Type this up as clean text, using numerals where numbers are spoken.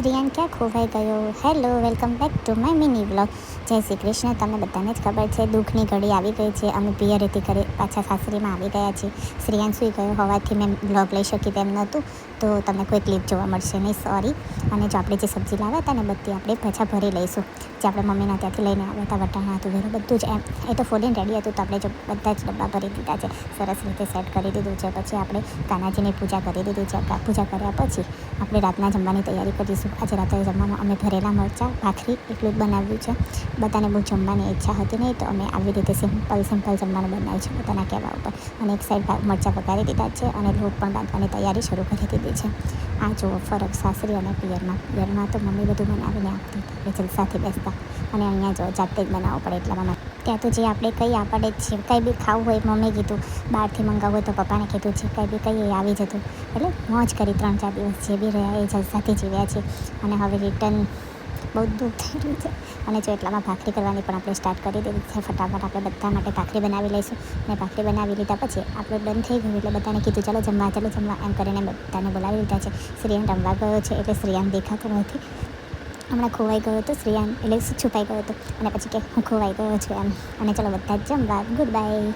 શ્રેયાન ક્યાં ખોવાઈ ગયો? Hello, welcome back to my mini vlog. જય શ્રી કૃષ્ણ. તમને બધાને જ ખબર છે દુઃખની ઘડી આવી ગઈ છે. અમે પિયરેથી ઘરે પાછા સાસરીમાં આવી ગયા છીએ. શ્રેયાન સૂઈ ગયો હોવાથી મેં વ્લોગ લઈ શકી તેમ નહોતું, તો તમને કોઈ ક્લિપ જોવા મળશે નહીં, સોરી. અને જો આપણે જે સબ્જી લાવ્યા હતા ને બધી આપણે પાછા ભરી લઈશું, જે આપણે મમ્મીના ત્યાંથી લઈને આવ્યા હતા. વટાણા હતું, ઘરે બધું જ એમ એ તો ફોલીને રેડી હતું, તો આપણે જો બધા જ ડબ્બા ભરી દીધા છે, સરસ રીતે સેટ કરી દીધું છે. પછી આપણે કાનાજીની પૂજા કરી દીધી છે. પૂજા કર્યા પછી આપણે રાતના જમવાની તૈયારી કરીશું. આજે રાત્રે જમવામાં અમે ભરેલા મરચાં, ભાખરી એટલું જ બનાવ્યું છે. બધાને બહુ જમવાની ઈચ્છા હતી નહીં, તો અમે આવી રીતે સિમ્પલ જમવાનું બનાવ્યું છે બધાના કહેવા ઉપર. અને એક સાઈડ મરચાં વઘારી દીધા છે અને લોટ પણ બાંધવાની તૈયારી શરૂ કરી દીધી છે. આ જુઓ ફરક સાસરી અને પિયરમાં તો મમ્મી બધું બનાવીને આપતી, આપણે જલસાથી બેસતા, અને અહીંયા જો જાતે જ બનાવવું પડે. એટલામાં ત્યાં તો જે આપણે કંઈ આપણે છે, કંઈ બી ખાવું હોય મમ્મી કીધું, બહારથી મંગાવવું હોય તો પપ્પાને કીધું છે, કંઈ બી કંઈ આવી જતું. એટલે મોજ કરી 3-4 દિવસ જે બી રહ્યા એ જલસાથી જીવ્યા છે. અને હવે રિટર્ન બહુ દુઃખ થઈ રહ્યું છે. અને જો એટલામાં ભાખરી કરવાની પણ આપણે સ્ટાર્ટ કરી દીધી છે. ફટાફટ આપણે બધા માટે ભાખરી બનાવી લઈશું. અને ભાખરી બનાવી લીધા પછી આપણે ડન થઈ ગયું એટલે બધાને કીધું ચાલો જમવા એમ કરીને બધાને બોલાવી લીધા છે. શ્રેયાન રમવા ગયો છે એટલે શ્રેયાન દેખાતો નથી. હમણાં ખોવાઈ ગયો હતો શ્રેયાન, એટલે છુપાઈ ગયો હતો અને પછી કે હું ખોવાઈ ગયો છું એમ. અને ચલો બધા જ જમવા. Good bye.